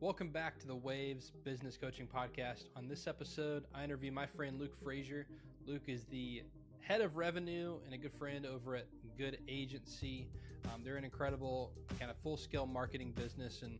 Welcome back to the Waves Business Coaching Podcast. On this episode, I interview my friend Luke Frazier. Luke is the head of revenue and a good friend over at Good Agency. They're an incredible kind of full-scale marketing business. And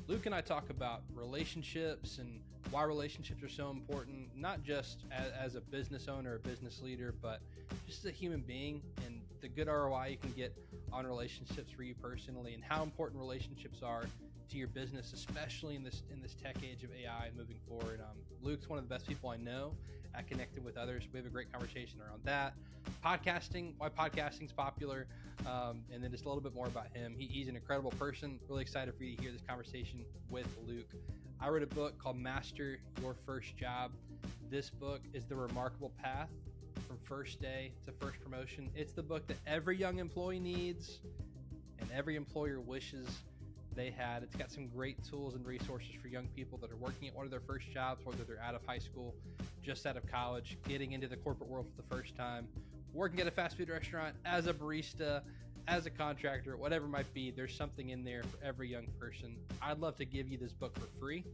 Luke and I talk about relationships and why relationships are so important, not just as a business owner or business leader, but just as a human being and the good ROI you can get on relationships for you personally and how important relationships are to your business, especially in this tech age of AI moving forward. Luke's one of the best people I know at connecting with others. We have a great conversation around that. Podcasting, why podcasting is popular, and then just a little bit more about him. He's an incredible person. Really excited for you to hear this conversation with Luke. I wrote a book called Master Your First Job. This book is the remarkable path from first day to first promotion. It's the book that every young employee needs and every employer wishes they had. It's got some great tools and resources for young people that are working at one of their first jobs, whether they're out of high school, just out of college, getting into the corporate world for the first time, working at a fast food restaurant, as a barista, as a contractor, whatever it might be. There's something in there for every young person. I'd love to give you this book for free.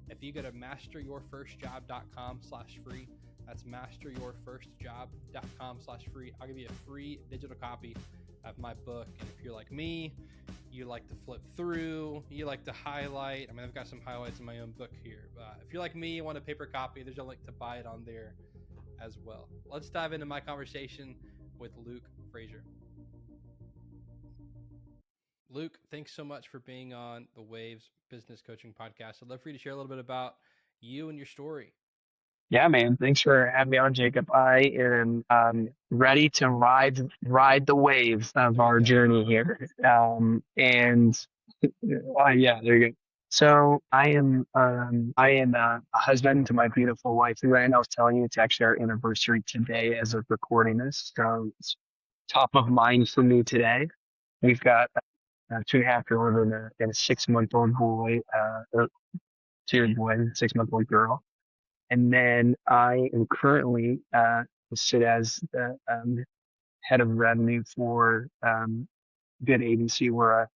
If you go to masteryourfirstjob.com/free, that's masteryourfirstjob.com/free. I'll give you a free digital copy of my book. And if you're like me, you like to flip through, you like to highlight. I mean, I've got some highlights in my own book here. But if you're like me, you want a paper copy, there's a link to buy it on there as well. Let's dive into my conversation with Luke Frazier. Luke, thanks so much for being on the Waves Business Coaching Podcast. I'd love for you to share a little bit about you and your story. Yeah, man. Thanks for having me on, Jacob. I am ready to ride the waves of There you our go. journey here. Yeah, there you go. So I am a husband to my beautiful wife, Lorraine. I was telling you it's actually our anniversary today as of recording this. So it's top of mind for me today. We've got a 2.5-year-old and a 6-month-old boy, or 2-year boy, 6-month-old girl. And then I am currently sit as the head of revenue for Good Agency. We're a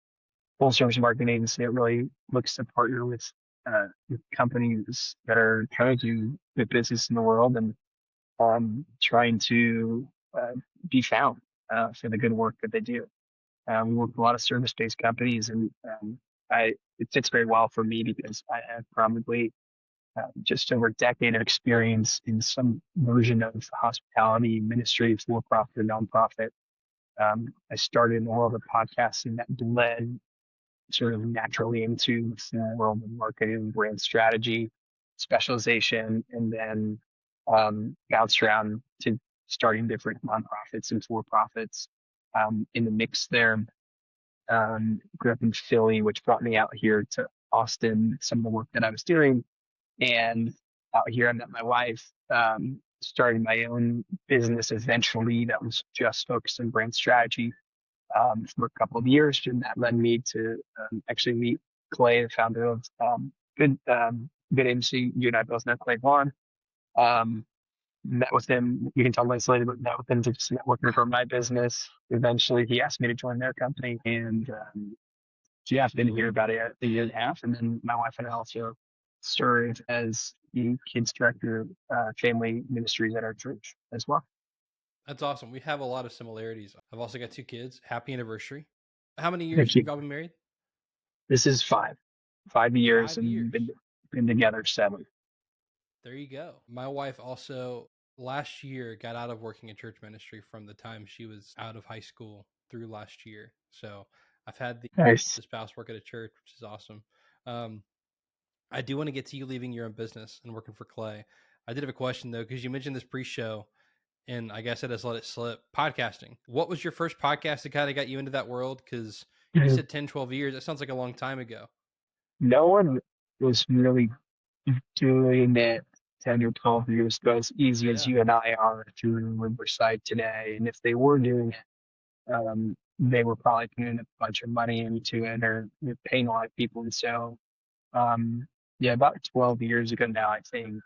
full service marketing agency that really looks to partner with companies that are trying to do good business in the world and trying to be found for the good work that they do. We work with a lot of service based companies, and it fits very well for me because I have probably just over a decade of experience in some version of hospitality, ministry, for-profit, or nonprofit. I started in the world of podcasting that bled sort of naturally into the world of marketing, brand strategy, specialization, and then bounced around to starting different nonprofits and for-profits in the mix there. Grew up in Philly, which brought me out here to Austin, some of the work that I was doing. And out here, I met my wife, starting my own business eventually that was just focused on brand strategy for a couple of years. And that led me to actually meet Clay, the founder of Good Agency. You and I both know Clay Vaughn. Met with him, you can tell my later, but met with him to just networking for my business. Eventually, he asked me to join their company. And yeah, I've been here about a year and a half. And then my wife and I also serve as the kids director of family ministries at our church as well. That's awesome. We have a lot of similarities. I've also got 2 kids. Happy anniversary. How many years Thank have you. y'all been married? This is 5 years 5 and years. been together 7. There you go. My wife also last year got out of working in church ministry from the time she was out of high school through last year. So I've had the Nice. spouse work at a church, which is awesome. I do want to get to you leaving your own business and working for Clay. I did have a question though, because you mentioned this pre-show, and I guess I just let it slip. Podcasting. What was your first podcast that kind of got you into that world? Because you said 10, 12 years. That sounds like a long time ago. No one was really doing it 10 or 12 years ago as easy as Yeah. you and I are through Riverside today. And if they were doing it, they were probably putting a bunch of money into it or paying a lot of people. And so, yeah, about 12 years ago now, I think,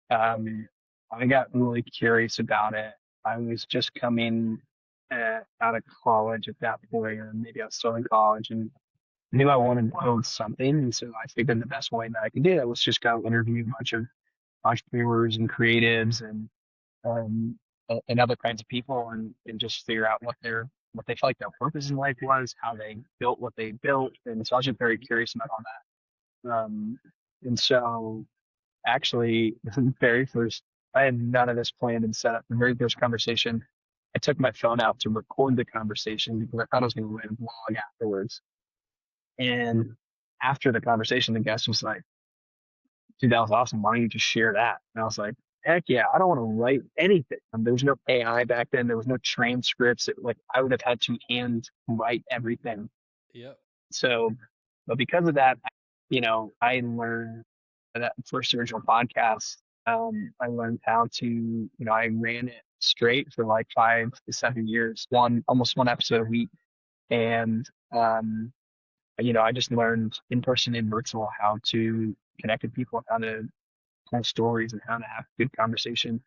I got really curious about it. I was just coming out of college at that point, or maybe I was still in college, and knew I wanted to build something. And so I figured the best way that I could do that was just go interview a bunch of entrepreneurs and creatives um, and other kinds of people and just figure out what they felt like their purpose in life was, how they built what they built. And so I was just very curious about all that. And so actually the very first, I had none of this planned and set up. The very first conversation, I took my phone out to record the conversation because I thought I was going to write a blog afterwards. And after the conversation, the guest was like, dude, that was awesome. Why don't you just share that? And I was like, heck yeah, I don't want to write anything. There was no AI back then. There was no transcripts. Like I would have had to hand write everything. Yep. So, but because of that, I learned that first original podcast. I learned how to, I ran it straight for like 5 to 7 years, almost one episode a week. And, I just learned in person and virtual how to connect with people, how to tell stories and how to have good conversation.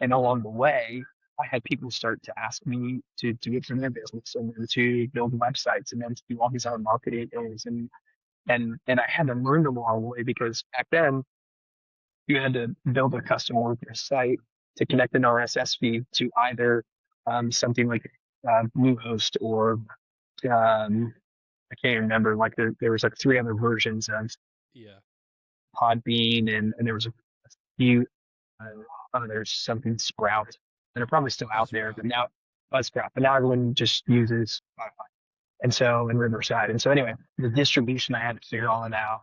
And along the way, I had people start to ask me to do it for their business and then to build websites and then to do all these other marketing things. And I had to learn them along the way because back then you had to build a custom WordPress site to connect an RSS feed to either something like Bluehost or I can't remember. Like there was like three other versions of Yeah. Podbean, and there was a few. There's something Sprout, and they're probably still out there, Buzzsprout. but now Buzzsprout. But now everyone just uses Spotify, and Riverside. And so anyway, the distribution I had to figure all that out.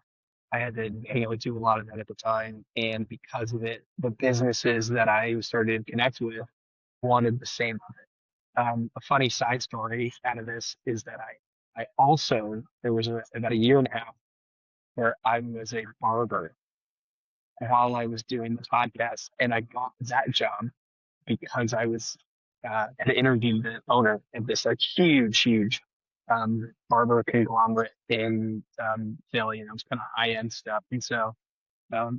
I had to do a lot of that at the time, and because of it, the businesses that I started to connect with wanted the same. A funny side story out of this is that I also there was about a year and a half where I was a barber while I was doing the podcast, and I got that job because I was had interviewed the owner of this like huge barber conglomerate in Philly, and it was kind of high end stuff, and so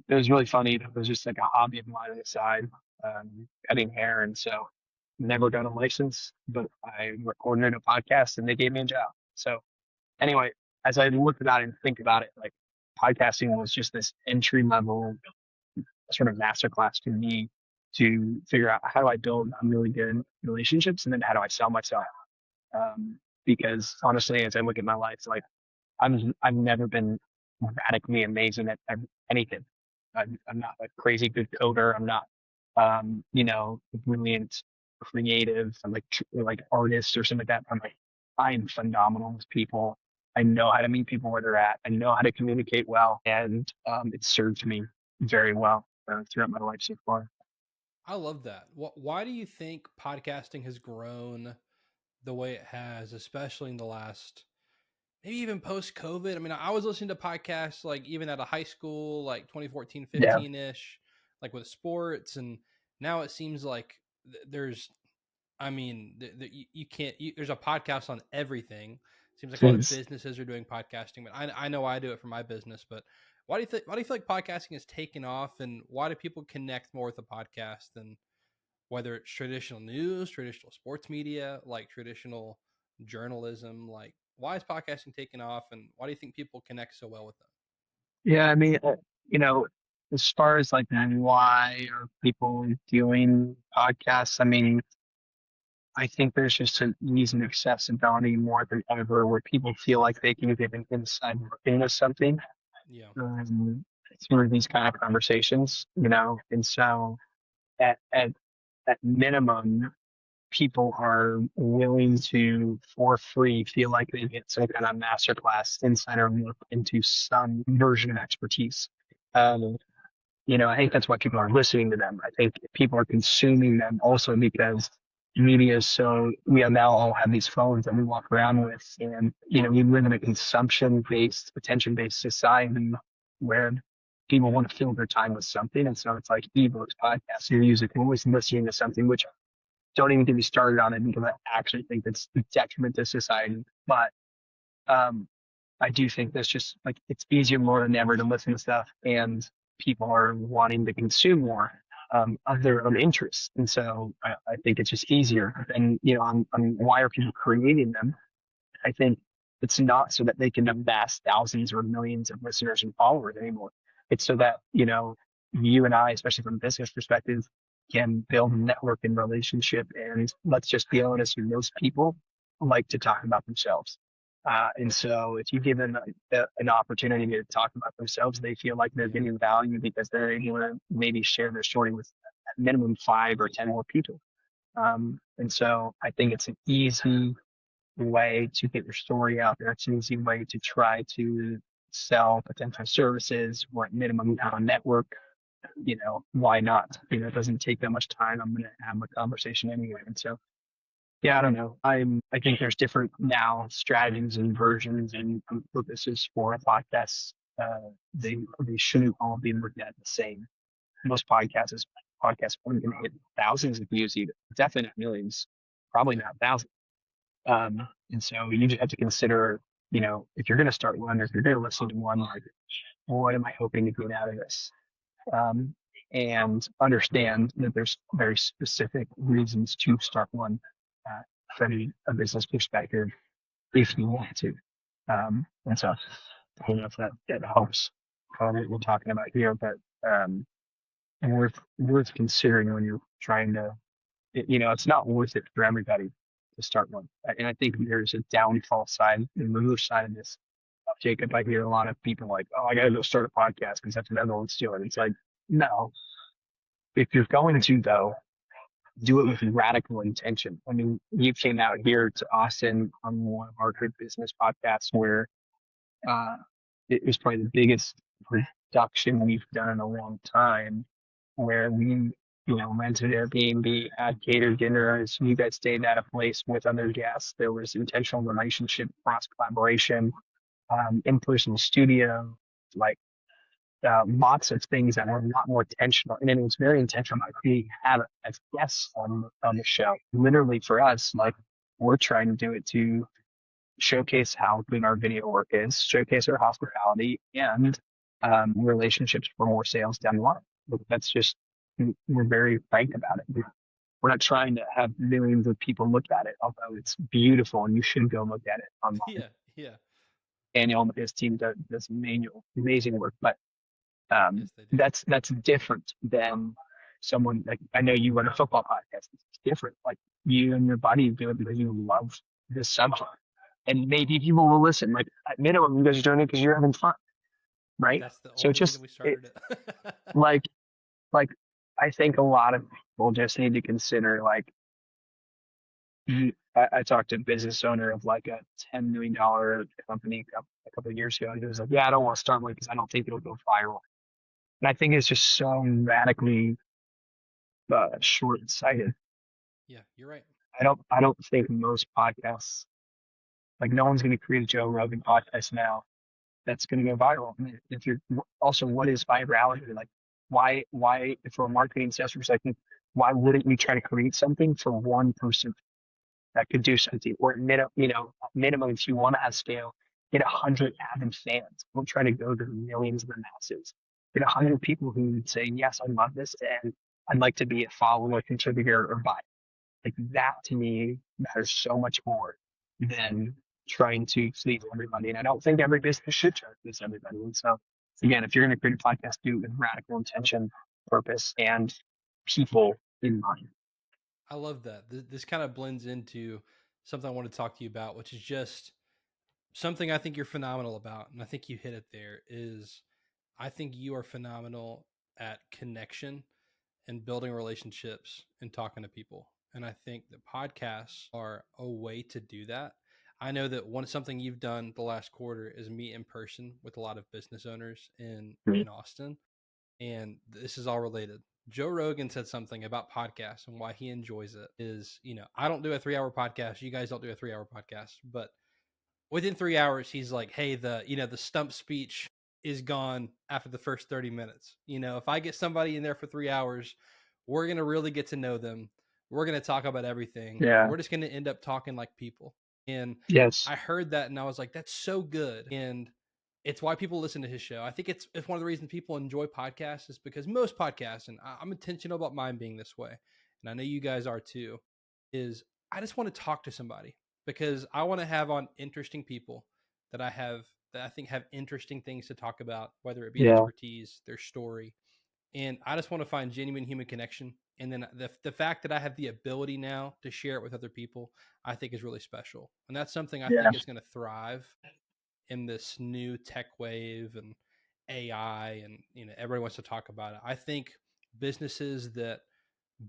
it was really funny. It was just like a hobby of mine on the side, cutting hair, and so never got a license, but I recorded a podcast, and they gave me a job. So anyway, as I look about it and think about it, like podcasting was just this entry level sort of masterclass to me to figure out how do I build really good relationships and then how do I sell myself. Because honestly, as I look at my life, like I've never been radically amazing at anything. I'm not a crazy good coder. I'm not, brilliant, creative. I'm like artist or something like that. I am phenomenal with people. I know how to meet people where they're at. I know how to communicate well, and it served me very well throughout my life so far. I love that. Why do you think podcasting has grown the way it has, especially in the last, maybe even post COVID? I mean, I was listening to podcasts like even out of high school, like 2014, Yeah. 15 ish, like with sports. And now it seems like there's, I mean, you can't, there's a podcast on everything. Seems like a lot of It's, businesses are doing podcasting, but I know I do it for my business. But why do you feel like podcasting has taken off, and why do people connect more with a podcast than whether it's traditional news, traditional sports media, like traditional journalism? Like, why is podcasting taking off, and why do you think people connect so well with them? yeah, I mean, you know, as far as like why are people doing podcasts? I mean, I think there's just an ease and accessibility more than ever where people feel like they can get an inside look into something Yeah. um, through these kind of conversations, and so at, at, at minimum, people are willing to, for free, feel like they get some kind of masterclass insider look into some version of expertise. Um, I think that's why people are listening to them. I think people are consuming them also because media is so, we now all have these phones that we walk around with. And, we live in a consumption based, attention based society where people want to fill their time with something. And so it's like ebooks, podcasts, music, we're always listening to something, which don't even get me started on it because I actually think that's a detriment to society. But um, I do think that's just like it's easier more than ever to listen to stuff, and people are wanting to consume more of their own interests, and so I think it's just easier. And on why are people creating them? I think It's not so that they can amass thousands or millions of listeners and followers anymore. It's so that, you and I, especially from a business perspective, can build a network and relationship. And let's just be honest, most people like to talk about themselves. And so if you give them an opportunity to talk about themselves, they feel like they're getting value because they're able to maybe share their story with at minimum 5 or 10 more people. And so I think it's an easy way to get your story out there. It's an easy way to try to sell potential services or at minimum have a network. Why not? It doesn't take that much time. I'm going to have a conversation anyway. And so, yeah, I don't know. I think there's different now strategies and versions and purposes for podcasts. They shouldn't all be looked at the same. Most podcasts aren't going to hit thousands of views either. Definitely not millions, probably not thousands. And so you just have to consider, if you're going to start one or if you're going to listen to one, like, what am I hoping to get out of this? Um, and understand that there's very specific reasons to start one from a business perspective if you want to. And so I don't know if that helps what we're talking about here, but and worth considering when you're trying to, it's not worth it for everybody to start one. And I think there's a downfall side, the other side of this. Jacob, I hear a lot of people like, oh, I got to go start a podcast because that's what everyone's doing. It's like, no, if you're going to, though, do it with radical intention. I mean, you came out here to Austin on one of our good business podcasts where uh, it was probably the biggest production we've done in a long time, where we, rented Airbnb, had catered dinners. You guys stayed at a place with other guests. There was intentional relationship, cross collaboration, in-person studio, like lots of things that were a lot more intentional. And it was very intentional. Like we had as guests on the show. Literally for us, like we're trying to do it to showcase how good our video work is, showcase our hospitality and relationships for more sales down the line. That's just, we're very frank about it. We're not trying to have millions of people look at it, although it's beautiful and you should go look at it online. Yeah, yeah. Daniel and his team does amazing work, but Yes, they do. that's different than someone like I know you run a football podcast. It's different. Like you and your buddy do it because you love this subject, and maybe people will listen. Like at minimum, you guys are doing it because you're having fun, right? That's the So only it's reason just we started it. like like I think a lot of people just need to consider like I talked to a business owner of like a $10 million company a couple of years ago. And he was like, "Yeah, I don't want to start one because I don't think it'll go viral." And I think it's just so radically short-sighted. Yeah, you're right. I don't think most podcasts, like no one's going to create a Joe Rogan podcast now that's going to go viral. I mean, if you're also, what is virality? Like, why, for a marketing sales perspective, why wouldn't you try to create something for one person that could do something? Or minimum, if you want to have scale, get 100 avid fans. Don't try to go to the millions of the masses. Get 100 people who would say, yes, I love this, and I'd like to be a follower, contributor, or buy. Like that to me matters so much more than trying to please everybody. And I don't think every business should try to please everybody. And so again, if you're going to create a podcast, do it with radical intention, purpose, and people in mind. I love that. This kind of blends into something I want to talk to you about, which is just something I think you're phenomenal about. And I think you hit it there is I think you are phenomenal at connection and building relationships and talking to people. And I think that podcasts are a way to do that. I know that something you've done the last quarter is meet in person with a lot of business owners in Austin, and this is all related. Joe Rogan said something about podcasts and why he enjoys it is, I don't do a 3 hour podcast. You guys don't do a 3 hour podcast, but within 3 hours, he's like, hey, the stump speech is gone after the first 30 minutes. If I get somebody in there for 3 hours, we're going to really get to know them. We're going to talk about everything. And Yeah. we're just going to end up talking like people. And Yes. I heard that and I was like, that's so good. And it's why people listen to his show. I think it's one of the reasons people enjoy podcasts is because most podcasts, and I'm intentional about mine being this way, and I know you guys are too, is I just want to talk to somebody because I want to have on interesting people. that I have that I think have interesting things to talk about, whether it be an Yeah. expertise, their story. And I just want to find genuine human connection. And then the fact that I have the ability now to share it with other people, I think is really special. And that's something I Yeah. think is going to thrive in this new tech wave and AI, and everybody wants to talk about it. I think businesses that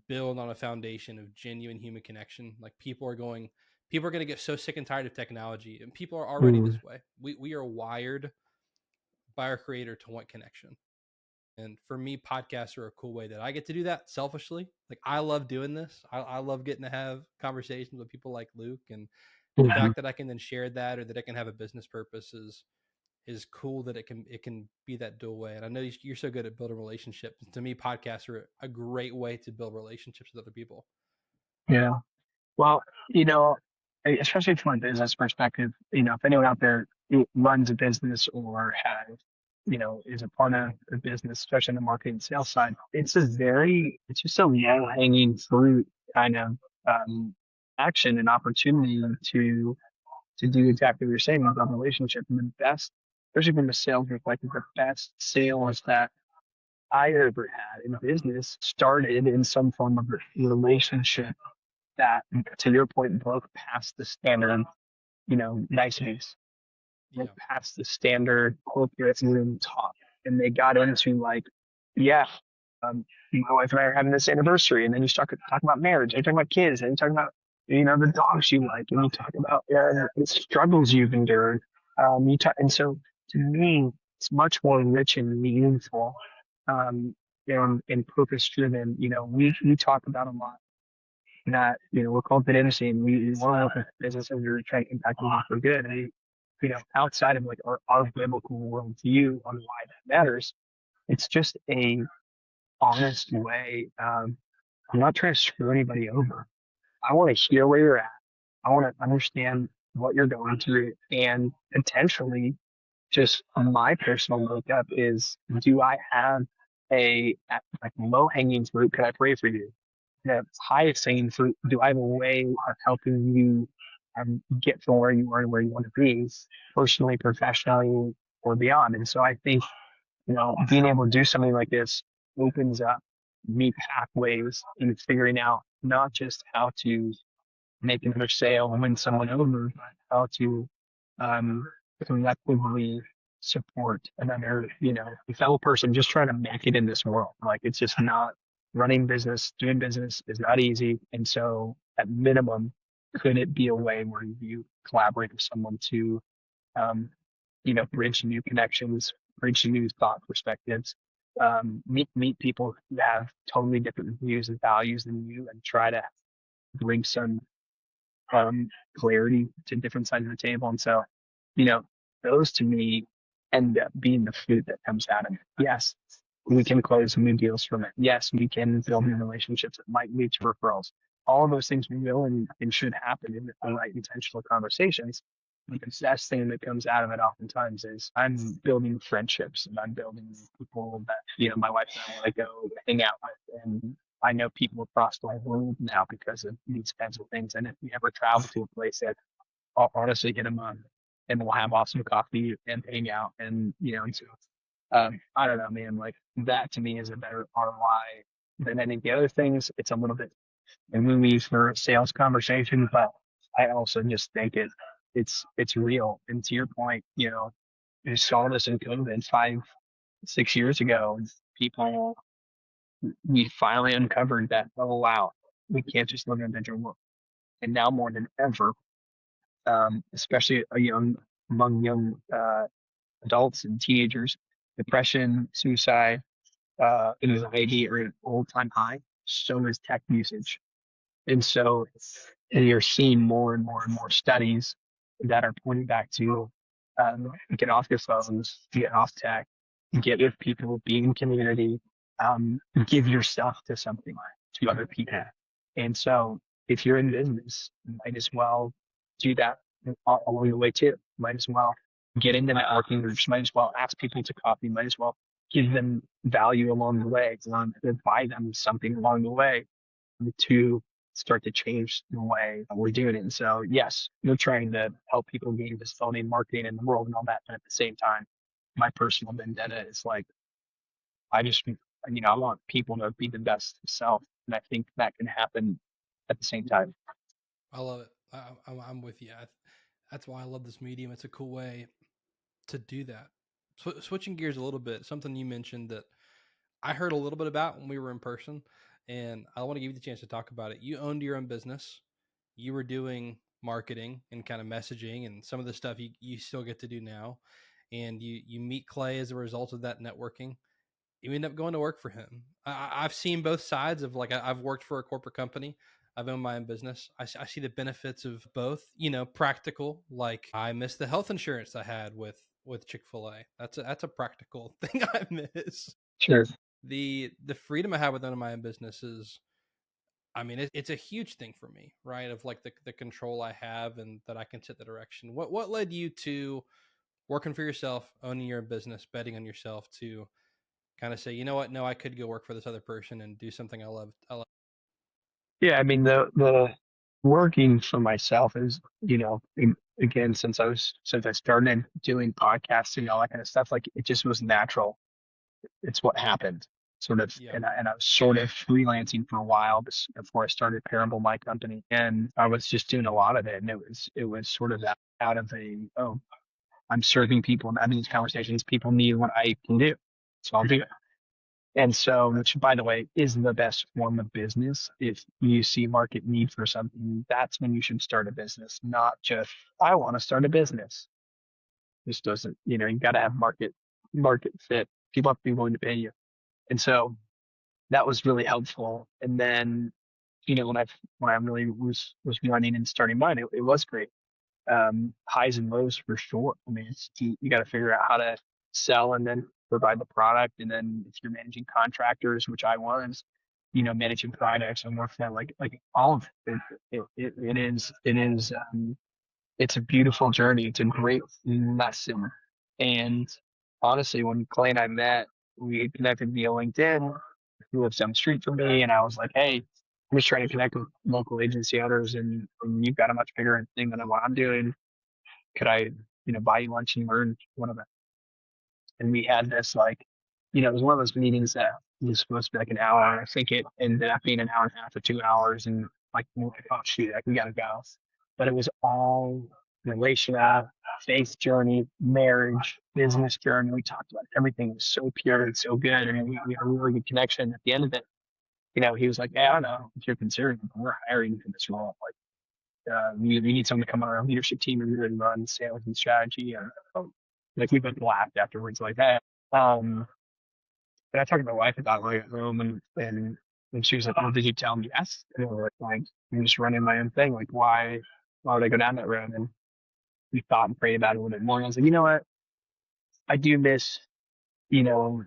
build on a foundation of genuine human connection, like people are going to get so sick and tired of technology, and people are already Mm, this way. We are wired by our creator to want connection. And for me, podcasts are a cool way that I get to do that selfishly. Like, I love doing this. I love getting to have conversations with people like Luke, and the mhm. fact that I can then share that, or that it can have a business purpose, is cool. That it can be that dual way. And I know you're so good at building relationships. To me, podcasts are a great way to build relationships with other people. Yeah. Well, especially from a business perspective, if anyone out there runs a business or has, is a part of a business, especially in the marketing and sales side, it's just a low hanging fruit kind of action and opportunity to do exactly what you're saying about relationship. And the best, especially from a sales perspective, the best sales that I ever had in business started in some form of relationship that, to your point, broke past the standard, niceties, broke Yeah. past the standard corporate room talk. And they got into like, yeah, my wife and I are having this anniversary. And then you start talking about marriage, and you talk about kids, and you talk about, the dogs you like, and you talk about the struggles you've endured. And so to me, it's much more rich and meaningful, um, and purpose driven. We talk about a lot that, we're called to industry, and we want to work with businesses that are trying to impact the world for good. And, outside of like our biblical worldview on why that matters, it's just a honest way. I'm not trying to screw anybody over. I want to hear where you're at. I want to understand what you're going through, and potentially just my personal makeup is, do I have a like low hanging fruit? Can I pray for you? The highest hanging fruit, do I have a way of helping you get from where you are to where you want to be, personally, professionally, or beyond? And so I think, being able to do something like this opens up me pathways in figuring out not just how to make another sale and win someone over, but how to um, collectively support another, a fellow person just trying to make it in this world. Like, it's just not running business, doing business is not easy. And so at minimum, could it be a way where you collaborate with someone to, um, bridge new connections, bridge new thought perspectives, meet people who have totally different views and values than you, and try to bring some clarity to different sides of the table. And so, you know, those to me end up being the fruit that comes out of it. Yes, we can close new deals from it. Yes, we can build new relationships that might lead to referrals. All of those things will and should happen in the right intentional conversations. But the best thing that comes out of it oftentimes is I'm building friendships, and I'm building people that, my wife and I want to go hang out with. And I know people across the world now because of these kinds of things. And if we ever travel to a place, that I'll honestly hit them on, and we'll have awesome coffee and hang out. And, and so, I don't know, man, like that to me is a better ROI than any of the other things. It's a little bit movies for a sales conversation, but I also just think it's real. And to your point, you saw this in COVID 5, 6 years ago. People, we finally uncovered that, oh wow, we can't just live in a digital world. And now more than ever, especially among young adults and teenagers, depression, suicide, anxiety are at an all-time high. So is tech usage. And so you're seeing more and more and more studies that are pointing back to, get off your phones, get off tech, get with people, be in community, give yourself to something, to other people. And so if you're in business, you might as well do that along the way too. Might as well get into networking groups, might as well ask people to coffee, might as well give them value along the way, buy them something along the way to start to change the way we're doing it. And so, yes, we're trying to help people gain visibility in marketing in the world and all that. But at the same time, my personal vendetta is like, I just, I want people to be the best themselves. And I think that can happen at the same time. I love it. I'm with you. That's why I love this medium. It's a cool way to do that. Switching gears a little bit, something you mentioned that I heard a little bit about when we were in person, and I want to give you the chance to talk about it. You owned your own business. You were doing marketing and kind of messaging and some of the stuff you still get to do now. And you meet Clay as a result of that networking. You end up going to work for him. I've seen both sides of like I've worked for a corporate company. I've owned my own business. I see the benefits of both. Practical. Like I miss the health insurance I had with Chick-fil-A. That's a practical thing I miss. Sure. The freedom I have with owning my own business is, I mean, it's a huge thing for me, right? Of like the control I have and that I can set the direction. What led you to working for yourself, owning your own business, betting on yourself to kind of say, you know what? No, I could go work for this other person and do something I love. Yeah, I mean the working for myself is, again, since I started doing podcasting and all that kind of stuff, like it just was natural. It's what happened, sort of. Yeah. And I was sort of freelancing for a while before I started Parable, my company, and I was just doing a lot of it, and it was sort of out of I'm serving people and having these conversations. People need what I can do, so I'll do it. And so, which by the way, is the best form of business. If you see market need for something, that's when you should start a business, not just, I want to start a business. This doesn't, you got to have market fit. People have to be willing to pay you. And so that was really helpful. And then, when I really was running and starting mine, it was great. Highs and lows for sure. I mean, you got to figure out how to sell and then provide the product. And then if you're managing contractors, which I was, managing products and working on like all of it, it's a beautiful journey. It's a great lesson. And honestly, when Clay and I met, we connected via LinkedIn. He lives down the street from me, and I was like, "Hey, I'm just trying to connect with local agency owners, and you've got a much bigger thing than what I'm doing. Could I, buy you lunch and learn one of them?" And we had this it was one of those meetings that was supposed to be like an hour. And I think it ended up being an hour and a half to 2 hours. And like, oh shoot, like we gotta go. But it was all relational, faith journey, marriage, business journey. We talked about everything. It was so pure and so good. And we had a really good connection. At the end of it, he was like, "Hey, I don't know if you're considering, but we're hiring for this role. Like, we need someone to come on our leadership team and really run sales and strategy." And like we both laughed afterwards, like that. And I talked to my wife about it when I got home, and she was like, "Well, did you tell him yes?" And I was like, "I'm just running my own thing. Like, why would I go down that road?" And we thought and prayed about it a little bit more. And I was like, you know what? I do miss, you know,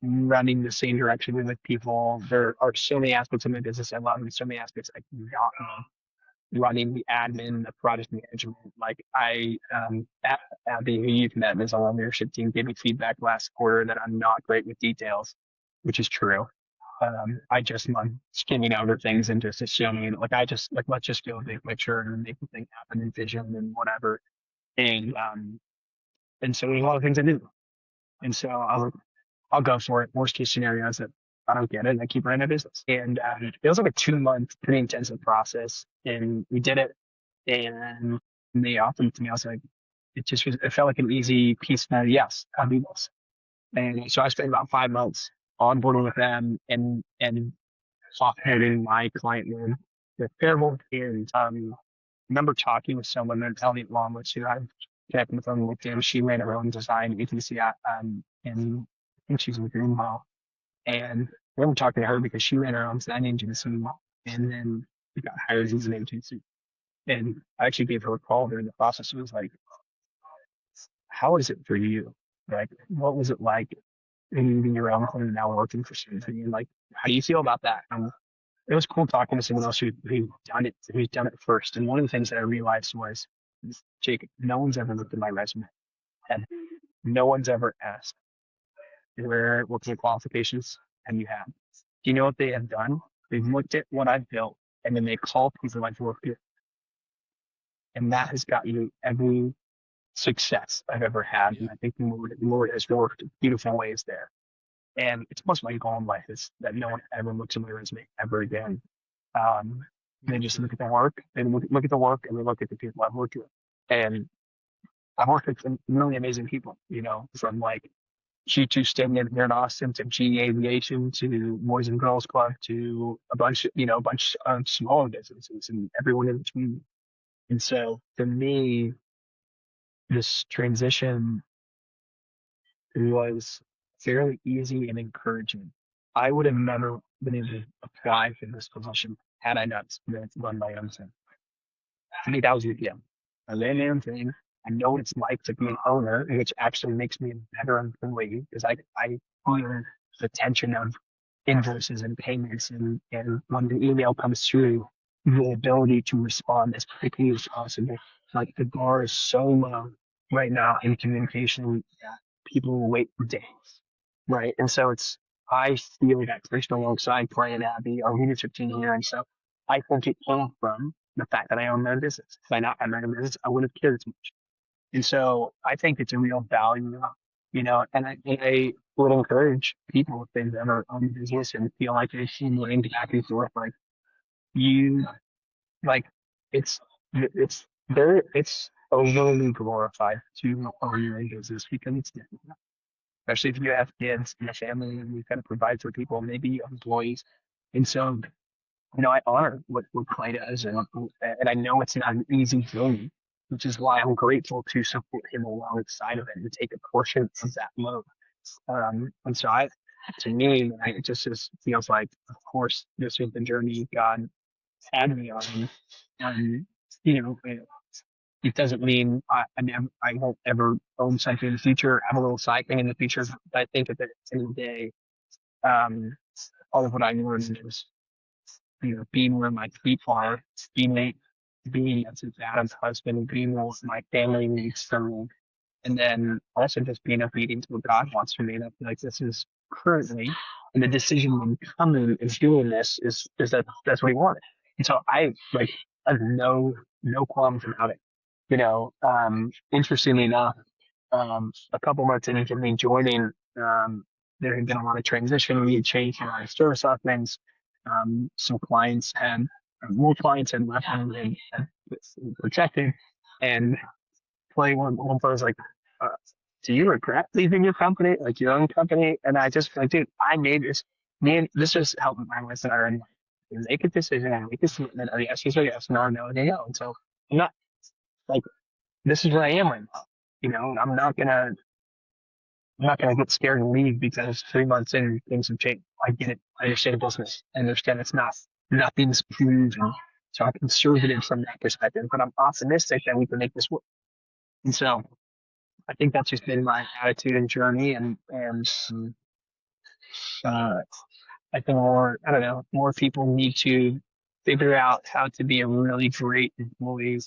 running the same direction with people. There are so many aspects of my business I love, and so many aspects I cannot love. Running the admin, the project management. Like Abby, who you've met, is on our leadership team, gave me feedback last quarter that I'm not great with details, which is true. I just love skimming over things and just assuming, like, let's just go big picture and make the thing happen and vision and whatever. And so there's a lot of things I do. And so I'll go for it. Worst case scenario is that I don't get it and I keep running a business. And it was like a 2 month, pretty intensive process. And we did it. And they offered it to me. I was like, it felt like an easy piece of yes, I'll do this. And so I spent about 5 months onboarding with them and heading my client name with Parable. And remember talking with someone named Elliot Long, which I connected with on LinkedIn. She ran her own design agency, and I think she's in Greenville. And I remember talking to her because she ran her own design agency, and then we got hired as an agency. And I actually gave her a call during the process. It was like, "How is it for you? Like, what was it like leaving your own home and now working for somebody? And like, how do you feel about that?" And it was cool talking to someone else who's done it first. And one of the things that I realized was, Jake, no one's ever looked at my resume, and no one's ever asked what kind of qualifications have you had. Do you know what they have done? They've looked at what I've built and then they call people I've worked with. And that has gotten me every success I've ever had. Yeah. And I think the Lord has worked beautiful ways there. And it's most my goal in life is that no one ever looks at my resume ever again. They just look Absolutely. at the work, they look at the work, and they look at the people I've worked with. And I've worked with some really amazing people, from like G2 Stadium here in Austin to G Aviation to Boys and Girls Club to a bunch of smaller businesses and everyone in between. And so for me, this transition was fairly easy and encouraging. I would have never been able to apply for this position had I not experienced run my own thing. To me, that was the deal. I ran my own thing. I know what it's like to be an owner, which actually makes me a better employee because I feel the tension of invoices and payments and when the email comes through, the ability to respond as quickly as possible. Like the bar is so low right now in communication that people will wait for days. Right. And so I feel that person alongside Clay and Abby, our leadership team here. And so I think it came from the fact that I own my own business. If I not had my own business, I wouldn't have cared as much. And so I think it's a real value, and I would encourage people if they've ever owned a business and feel like they see money back and forth, like you, like it's, it's overly glorified to own your own business because it's different, especially if you have kids and a family and you kind of provide for people, maybe employees. And so, I honor what Clay does, and I know it's not an easy journey, which is why I'm grateful to support him alongside of it and take a portion of that load. And so to me, it feels like, of course, this is the journey God had me on. And, it doesn't mean I won't ever own something in the future, have a little side thing in the future. But I think at the end of the day, um, all of what I learned is, being where my feet are, being being as a dad's husband, being what my family needs from me, and then also just being obedient to what God wants from me. And I feel like this is currently, and the decision when coming is doing this is that that's what he wanted. And so I have no qualms about it. Interestingly enough, a couple months into me joining, there had been a lot of transition. We had changed a lot of service offerings. Some clients had, more clients had left and protected. And one person was like, uh, do you regret leaving your company, like your own company? And I just like, dude, I made this, man, this just helped my wife and I and make a decision and make a commitment. And yes, yes, yes, no, no, no. And so I'm not like, this is where I am right now. And I'm not gonna get scared and leave because 3 months in things have changed. I get it. I understand business. I understand it's nothing's proven. So I'm conservative from that perspective, but I'm optimistic that we can make this work. And so I think that's just been my attitude and journey. And uh, I think I don't know, more people need to figure out how to be a really great employee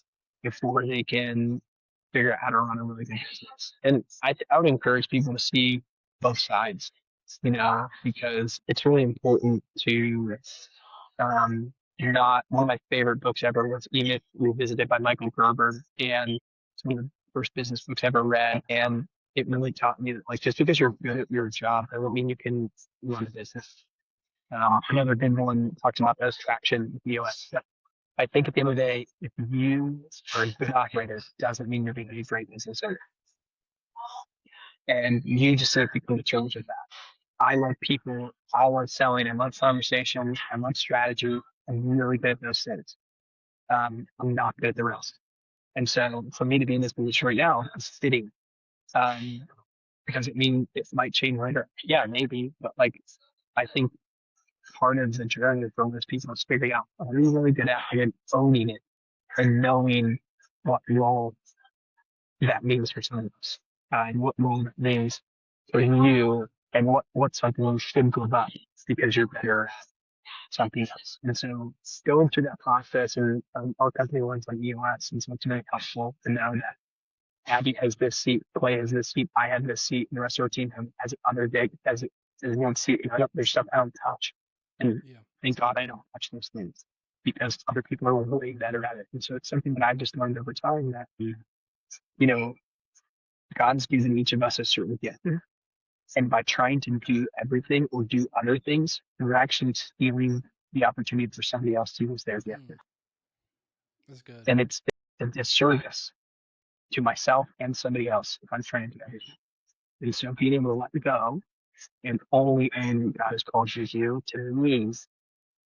before they can figure out how to run a really good business. And I would encourage people to see both sides, because it's really important to, not one of my favorite books ever was E-Myth Revisited by Michael Gerber, and it's one of the first business books I ever read. And it really taught me that, like, just because you're good at your job doesn't mean you can run a business. Another good one talks about those traction with EOS. I think at the end of the day, if you are a good operator, doesn't mean you're going to be a great business owner. And you just have to come to terms with that. I love people. I love selling. I love conversation. I love strategy. I'm really good at those things. I'm not good at the rest. And so for me to be in this position right now, is fitting. Um, because it means it might change later. Yeah, maybe. But like, I think part of the journey for most people is figuring out, are you really good at it and owning it and knowing what role that means for someone else, and what role that means for you, and what's something you should go about because you're better at something else. And so going through that process, and our company runs like EOS, and so it's very helpful to know that Abby has this seat, Clay has this seat, I have this seat, and the rest of our team has other day has one seat. There's stuff I don't touch, and Yeah. thank God I don't touch those things. because other people are way better at it. And so it's something that I've just learned over time that, God's given each of us a certain gift. And by trying to do everything or do other things, we're actually stealing the opportunity for somebody else to use their gift. That's good. And it's a disservice to myself and somebody else if I'm trying to do everything. And so being able to let go and only own what God has called you to do, to me,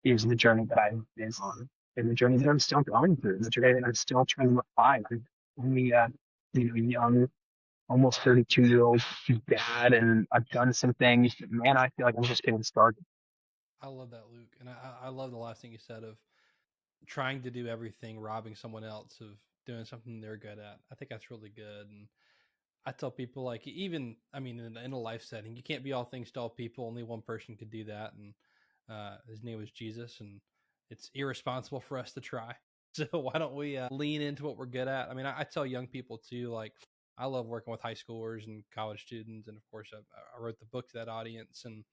is the journey that I've been on, and the journey that I'm still going through, the journey that I'm still trying to find. I'm only a young, almost 32-year-old dad, and I've done some things, but man, I feel like I'm just getting started. I love that, Luke. And I love the last thing you said of trying to do everything, robbing someone else of doing something they're good at. I think that's really good. And I tell people, like, even, I mean, in a life setting, you can't be all things to all people. Only one person could do that. And his name was Jesus. And it's irresponsible for us to try. So why don't we lean into what we're good at? I mean, I tell young people too, like, I love working with high schoolers and college students. And of course, I wrote the book to that audience. And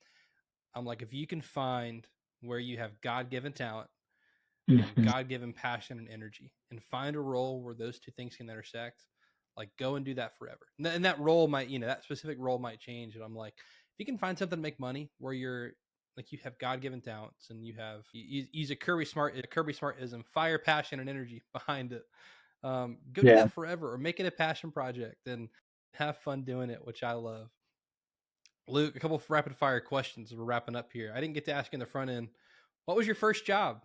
I'm like, if you can find where you have God given talent and Mm-hmm. God given passion and energy, and find a role where those two things can intersect, like go and do that forever. And that role might, that specific role might change. And I'm like, if you can find something to make money where you're like, you have God given talents and you have, use a Kirby Smartism, fire, passion, and energy behind it. Go do Yeah. that forever or make it a passion project and have fun doing it, which I love. Luke, a couple of rapid fire questions. We're wrapping up here. I didn't get to ask you in the front end. What was your first job?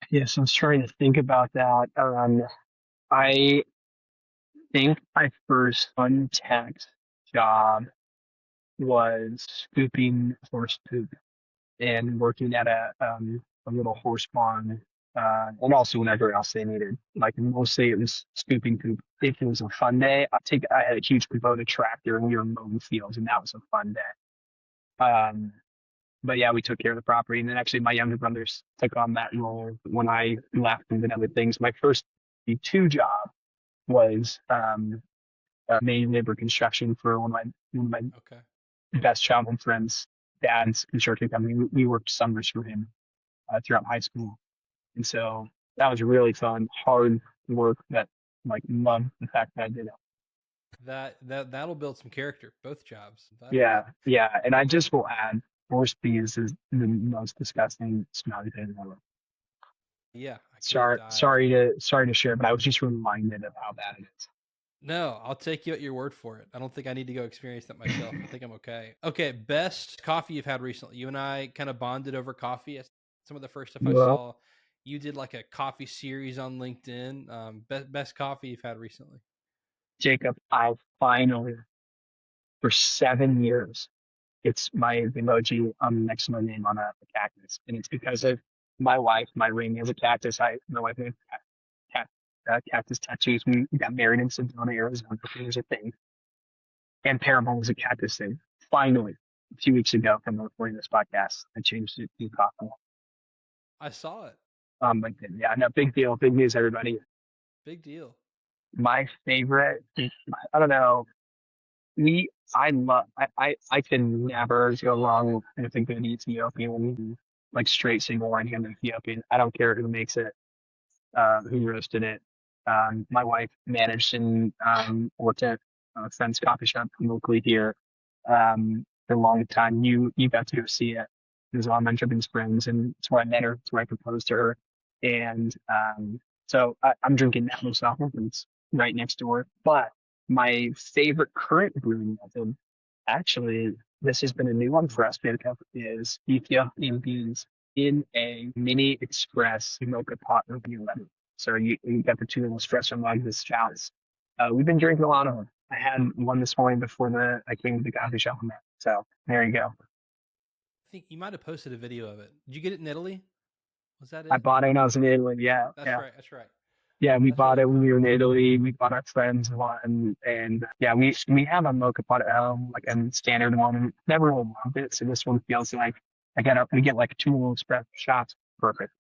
Yes, I was trying to think about that. I think my first untaxed job was scooping horse poop and working at a little horse barn, and also whenever else they needed. Like mostly it was scooping poop. If it was a fun day, I had a huge Kubota tractor and we were mowing fields, and that was a fun day. But yeah, we took care of the property, and then actually my younger brothers took on that role when I left and did other things. My first two job was main labor construction for one of my Okay. best childhood friends' dad's construction company. We worked summers for him throughout high school, and so that was really fun, hard work that like loved the fact that I did it. That'll build some character. Both jobs. Yeah, yeah, and I just will add, horse bees is the most disgusting smelly thing ever. Yeah, I could. Sorry to share, but I was just reminded of how bad it is. No, I'll take you at your word for it. I don't think I need to go experience that myself. I think I'm okay. Okay, best coffee you've had recently. You and I kind of bonded over coffee. Some of the first stuff I Well, saw, you did like a coffee series on LinkedIn. Best coffee you've had recently. Jacob, I finally, for 7 years, it's my emoji next to my name on a cactus, and it's because of my wife. My ring is a cactus. My wife has cactus tattoos. We got married in Sedona, Arizona. It was a thing, and Paramount was a cactus thing. Finally, a few weeks ago, from recording this podcast, I changed it to coffee. I saw it. LinkedIn. Yeah, no, big deal, big news, everybody. Big deal. My favorite, I don't know. I love, I can never go wrong with a good Ethiopian, like straight single line Ethiopian. I don't care who makes it, who roasted it. My wife managed and worked at a friend's coffee shop locally here for a long time. You got to go see it. It was on Dripping Springs, and it's where I met her. It's where I proposed to her, and so I'm drinking that myself. It's right next door. But my favorite current brewing method, actually, this has been a new one for us, Jacob, is Ethiopian beans in a mini express mocha pot of lemon. So you got the two little espresso mugs, the stouts. We've been drinking a lot of them. I had one this morning before I came to the coffee shop. So there you go. I think you might have posted a video of it. Did you get it in Italy? Was that I it? bought it when I was in Italy. Yeah, That's yeah. right. That's right. Yeah, we That's bought really it when we cool. were in Italy. We bought our friends one, and yeah, we have a mocha pot at home, like a standard one. Never really loved it, so this one feels like we get like two little espresso shots, perfect.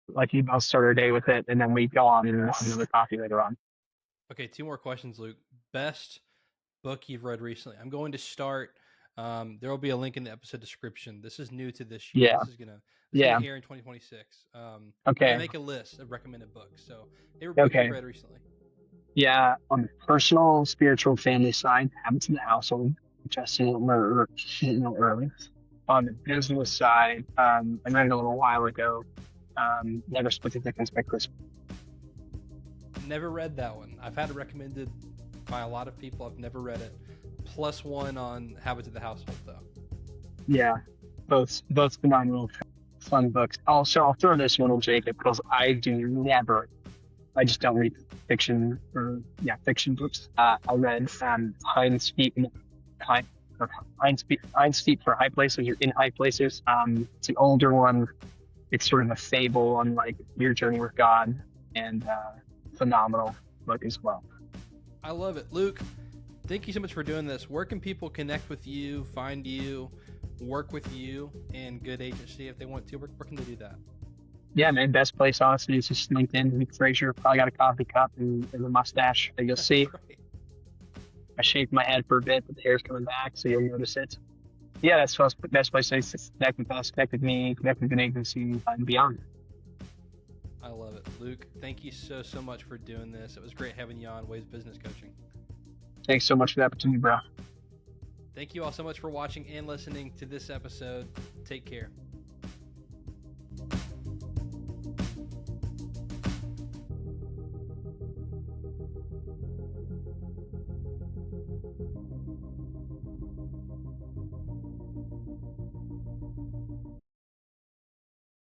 Like we both start our day with it, and then we go on and have another coffee later on. Okay, two more questions, Luke. Best book you've read recently. I'm going to start There will be a link in the episode description. This is new to this year. Yeah. This is gonna Yeah. air in 2026. I'm gonna Okay. make a list of recommended books. So, favorite books you've Okay. read recently? Yeah. On the personal, spiritual, family side, Habits in the Household, which I seen a little early. On the business side, I read it a little while ago. Never Split the Difference by Chris. Never read that one. I've had it recommended by a lot of people. I've never read it. +1 on Habits of the Household, though. Yeah, both phenomenal, fun books. Also, I'll throw this one on Jacob because I just don't read fiction books. I read Heinz Feet Heinz, Heinz Feet for High Places. You're in high places. It's an older one. It's sort of a fable on like your journey with God, and phenomenal book as well. I love it. Luke, thank you so much for doing this. Where can people connect with you, find you, work with you and Good Agency if they want to? Where can they do that? Yeah, man, best place honestly is just LinkedIn. Luke Frazier, probably got a coffee cup and a mustache that you'll see. Right. I shaved my head for a bit, but the hair's coming back, so you'll notice it. Yeah, that's the best place to connect with us, connect with me, connect with Good Agency, and beyond. I love it. Luke, thank you so much for doing this. It was great having you on Waves Business Coaching. Thanks so much for the opportunity, bro. Thank you all so much for watching and listening to this episode. Take care.